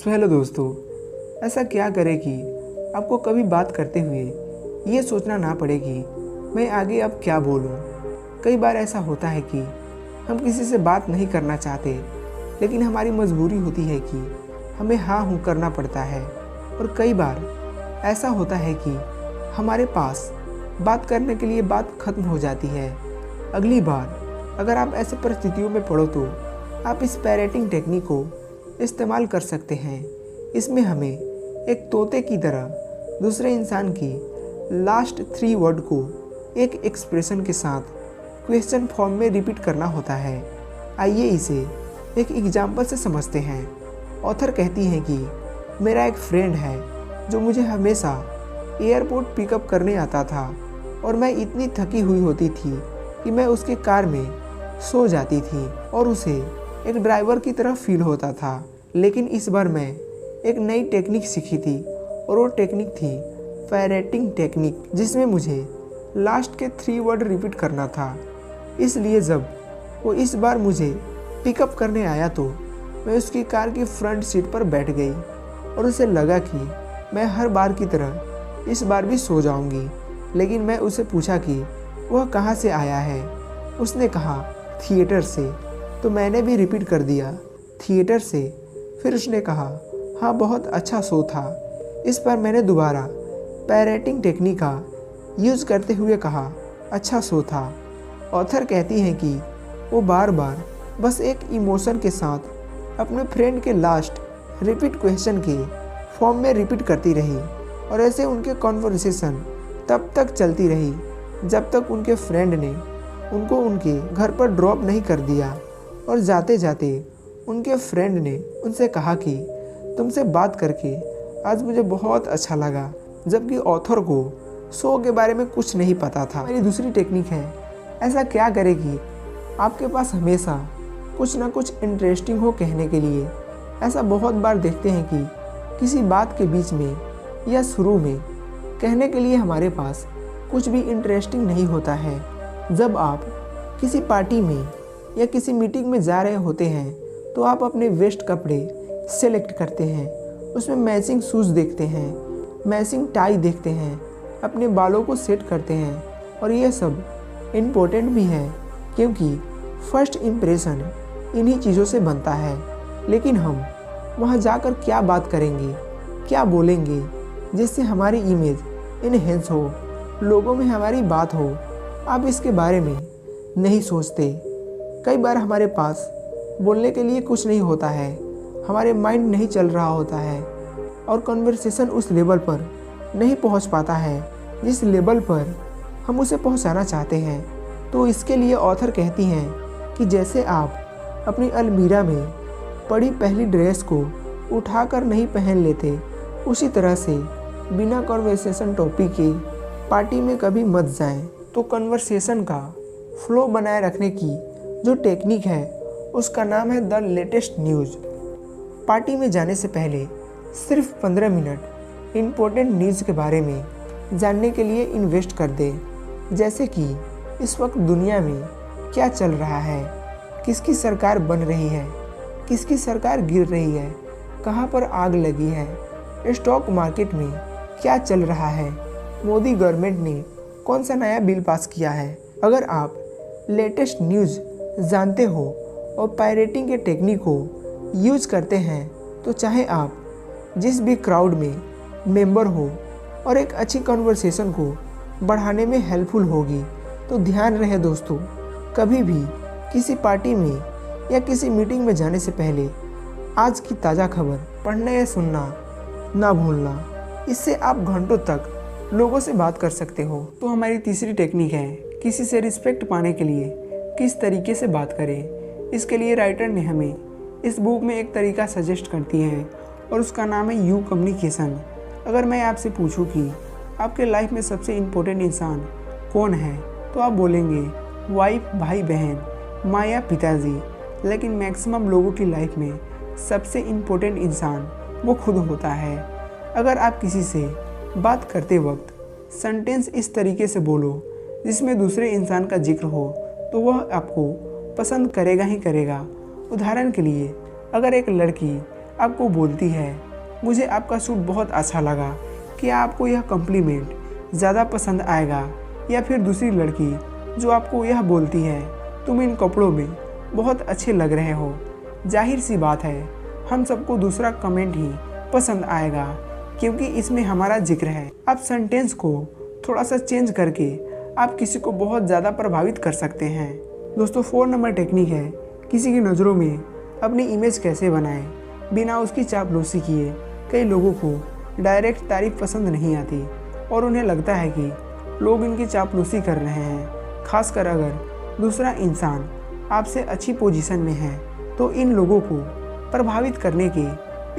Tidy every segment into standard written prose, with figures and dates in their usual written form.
Hello दोस्तों, ऐसा क्या करें कि आपको कभी बात करते हुए ये सोचना ना पड़े कि मैं आगे अब क्या बोलूं। कई बार ऐसा होता है कि हम किसी से बात नहीं करना चाहते, लेकिन हमारी मजबूरी होती है कि हमें हाँ हूँ करना पड़ता है। और कई बार ऐसा होता है कि हमारे पास बात करने के लिए बात खत्म हो जाती है। अगली बार अगर आप ऐसे परिस्थितियों में पड़ो तो आप इस पैरेटिंग टेक्निक को इस्तेमाल कर सकते हैं। इसमें हमें एक तोते की तरह दूसरे इंसान की लास्ट 3 वर्ड को एक एक्सप्रेशन के साथ क्वेश्चन फॉर्म में रिपीट करना होता है। आइए इसे एक एग्जाम्पल से समझते हैं। ऑथर कहती हैं कि मेरा एक फ्रेंड है जो मुझे हमेशा एयरपोर्ट पिकअप करने आता था और मैं इतनी थकी हुई होती थी कि मैं उसके कार में सो जाती थी और उसे एक ड्राइवर की तरह फील होता था। लेकिन इस बार मैं एक नई टेक्निक सीखी थी और वो टेक्निक थी पैरेटिंग टेक्निक, जिसमें मुझे लास्ट के 3 वर्ड रिपीट करना था। इसलिए जब वो इस बार मुझे पिकअप करने आया तो मैं उसकी कार की फ्रंट सीट पर बैठ गई और उसे लगा कि मैं हर बार की तरह इस बार भी सो जाऊंगी। लेकिन मैं उसे पूछा कि वह कहाँ से आया है। उसने कहा थिएटर से, तो मैंने भी रिपीट कर दिया थिएटर से। फिर उसने कहा हाँ बहुत अच्छा शो था। इस पर मैंने दोबारा पैरेटिंग टेक्निक का यूज़ करते हुए कहा अच्छा शो था। ऑथर कहती हैं कि वो बार बार बस एक इमोशन के साथ अपने फ्रेंड के लास्ट रिपीट क्वेश्चन के फॉर्म में रिपीट करती रही और ऐसे उनके कॉन्वर्सेशन तब तक चलती रही जब तक उनके फ्रेंड ने उनको उनके घर पर ड्रॉप नहीं कर दिया। और जाते जाते उनके फ्रेंड ने उनसे कहा कि तुमसे बात करके आज मुझे बहुत अच्छा लगा, जबकि ऑथर को शो के बारे में कुछ नहीं पता था। मेरी दूसरी टेक्निक है ऐसा क्या करें कि आपके पास हमेशा कुछ ना कुछ इंटरेस्टिंग हो कहने के लिए। ऐसा बहुत बार देखते हैं कि किसी बात के बीच में या शुरू में कहने के लिए हमारे पास कुछ भी इंटरेस्टिंग नहीं होता है। जब आप किसी पार्टी में या किसी मीटिंग में जा रहे होते हैं तो आप अपने वेस्ट कपड़े सेलेक्ट करते हैं, उसमें मैचिंग शूज़ देखते हैं, मैचिंग टाई देखते हैं, अपने बालों को सेट करते हैं। और ये सब इम्पोर्टेंट भी है क्योंकि फर्स्ट इम्प्रेशन इन्हीं चीज़ों से बनता है। लेकिन हम वहाँ जाकर क्या बात करेंगे, क्या बोलेंगे जिससे हमारी इमेज इनहेंस हो, लोगों में हमारी बात हो, आप इसके बारे में नहीं सोचते। कई बार हमारे पास बोलने के लिए कुछ नहीं होता है, हमारे माइंड नहीं चल रहा होता है और कन्वर्सेशन उस लेवल पर नहीं पहुंच पाता है जिस लेवल पर हम उसे पहुंचाना चाहते हैं। तो इसके लिए ऑथर कहती हैं कि जैसे आप अपनी अलमीरा में पड़ी पहली ड्रेस को उठाकर नहीं पहन लेते, उसी तरह से बिना कन्वर्सेशन टॉपिक के पार्टी में कभी मत जाएं। तो कन्वर्सेशन का फ्लो बनाए रखने की जो टेक्निक है उसका नाम है द लेटेस्ट न्यूज़। पार्टी में जाने से पहले सिर्फ 15 मिनट इम्पोर्टेंट न्यूज़ के बारे में जानने के लिए इन्वेस्ट कर दें। जैसे कि इस वक्त दुनिया में क्या चल रहा है, किसकी सरकार बन रही है, किसकी सरकार गिर रही है, कहाँ पर आग लगी है, स्टॉक मार्केट में क्या चल रहा है, मोदी गवर्नमेंट ने कौन सा नया बिल पास किया है। अगर आप लेटेस्ट न्यूज़ जानते हो और पैरेटिंग के टेक्निक को यूज़ करते हैं तो चाहे आप जिस भी क्राउड में मेंबर हो और एक अच्छी कन्वर्सेशन को बढ़ाने में हेल्पफुल होगी। तो ध्यान रहे दोस्तों, कभी भी किसी पार्टी में या किसी मीटिंग में जाने से पहले आज की ताज़ा खबर पढ़ना या सुनना ना भूलना। इससे आप घंटों तक लोगों से बात कर सकते हो। तो हमारी तीसरी टेक्निक है किसी से रिस्पेक्ट पाने के लिए किस तरीके से बात करें। इसके लिए राइटर ने हमें इस बुक में एक तरीका सजेस्ट करती है और उसका नाम है यू कम्युनिकेशन। अगर मैं आपसे पूछूं कि आपके लाइफ में सबसे इम्पोर्टेंट इंसान कौन है तो आप बोलेंगे वाइफ, भाई बहन, माँ या पिताजी। लेकिन मैक्सिमम लोगों की लाइफ में सबसे इम्पोर्टेंट इंसान वो खुद होता है। अगर आप किसी से बात करते वक्त सेंटेंस इस तरीके से बोलो जिसमें दूसरे इंसान का जिक्र हो तो वह आपको पसंद करेगा ही करेगा। उदाहरण के लिए, अगर एक लड़की आपको बोलती है, मुझे आपका सूट बहुत अच्छा लगा, क्या आपको यह कॉम्प्लीमेंट ज़्यादा पसंद आएगा? या फिर दूसरी लड़की जो आपको यह बोलती है, तुम इन कपड़ों में बहुत अच्छे लग रहे हो। जाहिर सी बात है, हम सबको दूसरा कमेंट ही पसंद आएगा क्योंकि इसमें हमारा जिक्र है। आप सेंटेंस को थोड़ा सा चेंज करके आप किसी को बहुत ज़्यादा प्रभावित कर सकते हैं। दोस्तों 4 नंबर टेक्निक है किसी की नज़रों में अपनी इमेज कैसे बनाएं बिना उसकी चापलूसी किए। कई लोगों को डायरेक्ट तारीफ पसंद नहीं आती और उन्हें लगता है कि लोग इनकी चापलूसी कर रहे हैं, खासकर अगर दूसरा इंसान आपसे अच्छी पोजीशन में है। तो इन लोगों को प्रभावित करने के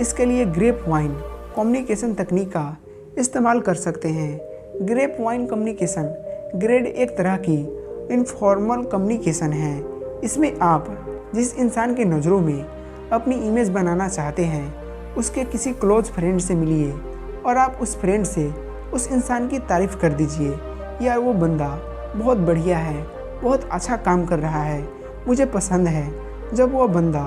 इसके लिए ग्रेप वाइन कम्युनिकेशन तकनीक का इस्तेमाल कर सकते हैं। ग्रेप वाइन कम्युनिकेशन ग्रेड एक तरह की इनफॉर्मल कम्युनिकेशन है। इसमें आप जिस इंसान के नज़रों में अपनी इमेज बनाना चाहते हैं उसके किसी क्लोज फ्रेंड से मिलिए और आप उस फ्रेंड से उस इंसान की तारीफ़ कर दीजिए, यार वो बंदा बहुत बढ़िया है, बहुत अच्छा काम कर रहा है, मुझे पसंद है। जब वह बंदा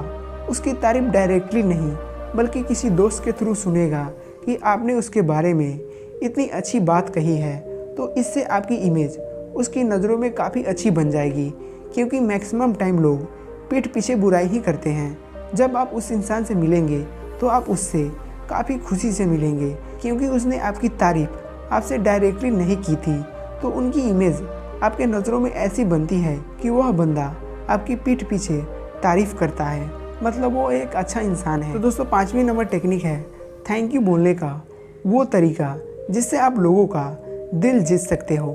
उसकी तारीफ़ डायरेक्टली नहीं बल्कि किसी दोस्त के थ्रू सुनेगा कि आपने उसके बारे में इतनी अच्छी बात कही है, तो इससे आपकी इमेज उसकी नज़रों में काफ़ी अच्छी बन जाएगी। क्योंकि मैक्सिमम टाइम लोग पीठ पीछे बुराई ही करते हैं। जब आप उस इंसान से मिलेंगे तो आप उससे काफ़ी खुशी से मिलेंगे क्योंकि उसने आपकी तारीफ़ आपसे डायरेक्टली नहीं की थी। तो उनकी इमेज आपके नज़रों में ऐसी बनती है कि वह बंदा आपकी पीठ पीछे तारीफ़ करता है, मतलब वो एक अच्छा इंसान है। तो दोस्तों 5वीं नंबर टेक्निक है थैंक यू बोलने का वो तरीका जिससे आप लोगों का दिल जीत सकते हो।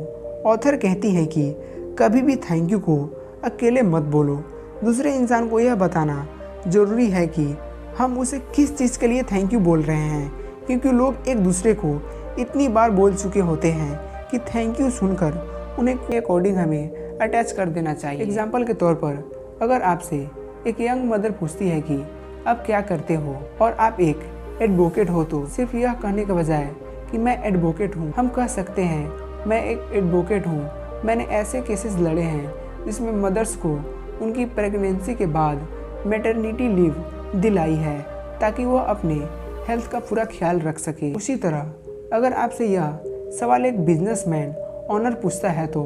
ऑथर कहती हैं कि कभी भी थैंक यू को अकेले मत बोलो। दूसरे इंसान को यह बताना ज़रूरी है कि हम उसे किस चीज़ के लिए थैंक यू बोल रहे हैं, क्योंकि लोग एक दूसरे को इतनी बार बोल चुके होते हैं कि थैंक यू सुनकर उन्हें के अकॉर्डिंग हमें अटैच कर देना चाहिए। एग्जाम्पल के तौर पर अगर आपसे एक यंग मदर पूछती है कि आप क्या करते हो और आप एक एडवोकेट हो, तो सिर्फ यह कहने के बजाय कि मैं एडवोकेट हूँ, हम कह सकते हैं मैं एक एडवोकेट हूँ। मैंने ऐसे केसेस लड़े हैं जिसमें मदर्स को उनकी प्रेगनेंसी के बाद मैटरनिटी लीव दिलाई है ताकि वह अपने हेल्थ का पूरा ख्याल रख सके। उसी तरह अगर आपसे यह सवाल एक बिजनेसमैन ऑनर पूछता है तो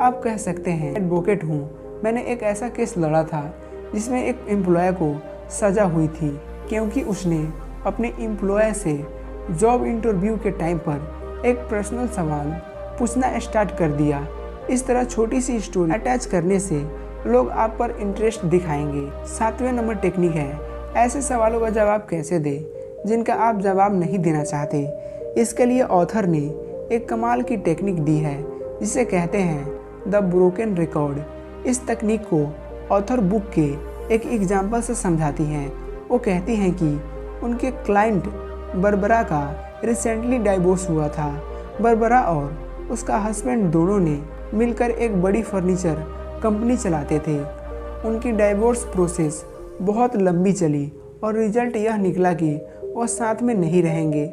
आप कह सकते हैं एडवोकेट हूँ, मैंने एक ऐसा केस लड़ा था जिसमें एक एम्प्लॉय को सज़ा हुई थी क्योंकि उसने अपने एम्प्लॉय से जॉब इंटरव्यू के टाइम पर एक पर्सनल सवाल पूछना स्टार्ट कर दिया। इस तरह छोटी सी स्टोरी अटैच करने से लोग आप पर इंटरेस्ट दिखाएंगे। 7वें नंबर टेक्निक है ऐसे सवालों का जवाब कैसे दें जिनका आप जवाब नहीं देना चाहते। इसके लिए ऑथर ने एक कमाल की टेक्निक दी है जिसे कहते हैं द ब्रोकन रिकॉर्ड। इस तकनीक को ऑथर बुक के एक एग्जाम्पल से समझाती हैं। वो कहती हैं कि उनके क्लाइंट बरबरा का रिसेंटली डाइवोर्स हुआ था। बरबरा और उसका हस्बैंड दोनों ने मिलकर एक बड़ी फर्नीचर कंपनी चलाते थे। उनकी डाइवोर्स प्रोसेस बहुत लंबी चली और रिजल्ट यह निकला कि वह साथ में नहीं रहेंगे,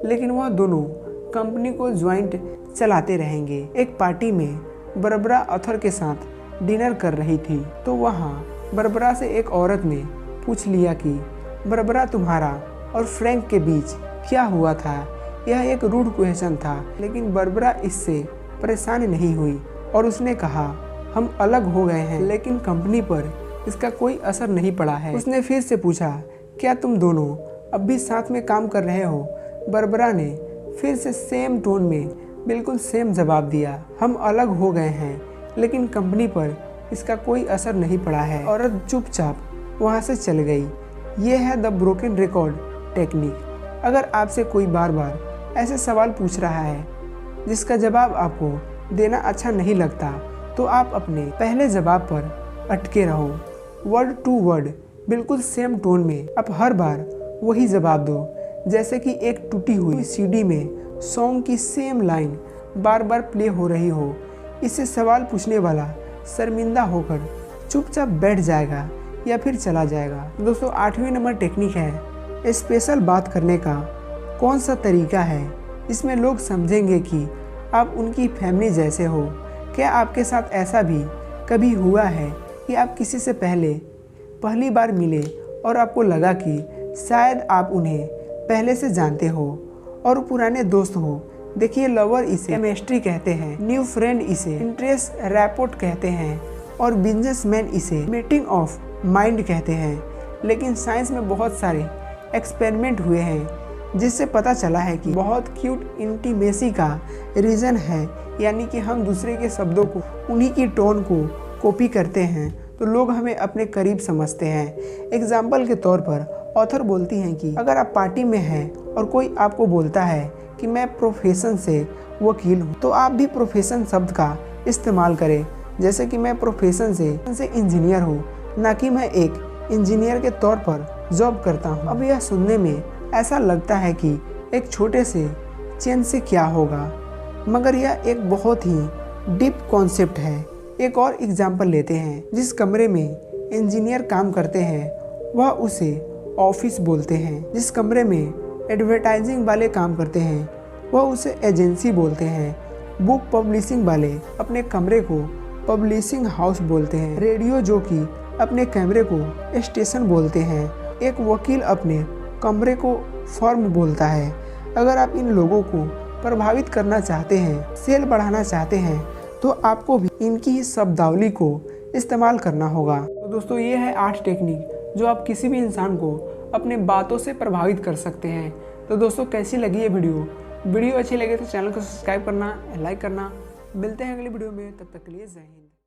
लेकिन वह दोनों कंपनी को ज्वाइंट चलाते रहेंगे। एक पार्टी में बरबरा ऑथर के साथ डिनर कर रही थी तो वहाँ बरबरा से एक औरत ने पूछ लिया कि बरबरा तुम्हारा और फ्रैंक के बीच क्या हुआ था। यह एक रूड क्वेश्चन था, लेकिन बरबरा इससे परेशान नहीं हुई और उसने कहा हम अलग हो गए हैं लेकिन कंपनी पर इसका कोई असर नहीं पड़ा है। उसने फिर से पूछा क्या तुम दोनों अब भी साथ में काम कर रहे हो। बरबरा ने फिर से सेम टोन में बिल्कुल सेम जवाब दिया, हम अलग हो गए हैं लेकिन कंपनी पर इसका कोई असर नहीं पड़ा है। औरत चुपचाप वहाँ से चल गई। ये है द ब्रोकन रिकॉर्ड टेक्निक। अगर आपसे कोई बार बार ऐसे सवाल पूछ रहा है जिसका जवाब आपको देना अच्छा नहीं लगता तो आप अपने पहले जवाब पर अटके रहो। वर्ड टू वर्ड बिल्कुल सेम टोन में आप हर बार वही जवाब दो, जैसे कि एक टूटी हुई सीडी में सॉन्ग की सेम लाइन बार बार प्ले हो रही हो। इससे सवाल पूछने वाला शर्मिंदा होकर चुपचाप बैठ जाएगा या फिर चला जाएगा। दोस्तों 8वीं नंबर टेक्निक है स्पेशल बात करने का कौन सा तरीका है जिसमें लोग समझेंगे कि आप उनकी फैमिली जैसे हो। क्या आपके साथ ऐसा भी कभी हुआ है कि आप किसी से पहली बार मिले और आपको लगा कि शायद आप उन्हें पहले से जानते हो और पुराने दोस्त हो। देखिए, लवर इसे केमिस्ट्री कहते हैं, न्यू फ्रेंड इसे इंटरेस्ट रैपोर्ट कहते हैं और बिजनेसमैन इसे मीटिंग ऑफ माइंड कहते हैं। लेकिन साइंस में बहुत सारे एक्सपेरिमेंट हुए हैं जिससे पता चला है कि बहुत क्यूट इंटीमेसी का रीज़न है, यानी कि हम दूसरे के शब्दों को, उन्हीं की टोन को कॉपी करते हैं तो लोग हमें अपने करीब समझते हैं। एग्जाम्पल के तौर पर ऑथर बोलती हैं कि अगर आप पार्टी में हैं और कोई आपको बोलता है कि मैं प्रोफेशन से वकील हूँ, तो आप भी प्रोफेशन शब्द का इस्तेमाल करें, जैसे कि मैं प्रोफेशन से इंजीनियर हूँ, ना कि मैं एक इंजीनियर के तौर पर जॉब करता हूँ। अब यह सुनने में ऐसा लगता है कि एक छोटे से चेंज से क्या होगा, मगर यह एक बहुत ही डीप कॉन्सेप्ट है। एक और एग्जाम्पल लेते हैं। जिस कमरे में इंजीनियर काम करते हैं वह उसे ऑफिस बोलते हैं। जिस कमरे में एडवर्टाइजिंग वाले काम करते हैं वह उसे एजेंसी बोलते हैं। बुक पब्लिशिंग वाले अपने कमरे को पब्लिशिंग हाउस बोलते हैं। रेडियो जॉकी अपने कैमरे को स्टेशन बोलते हैं। एक वकील अपने कमरे को फर्म बोलता है। अगर आप इन लोगों को प्रभावित करना चाहते हैं, सेल बढ़ाना चाहते हैं, तो आपको भी इनकी ही शब्दावली को इस्तेमाल करना होगा। तो दोस्तों, ये है 8 टेक्निक जो आप किसी भी इंसान को अपने बातों से प्रभावित कर सकते हैं। तो दोस्तों, कैसी लगी ये वीडियो अच्छी लगे तो चैनल को सब्सक्राइब करना, लाइक करना। मिलते हैं अगली वीडियो में, तब तक के लिए जय हिंद।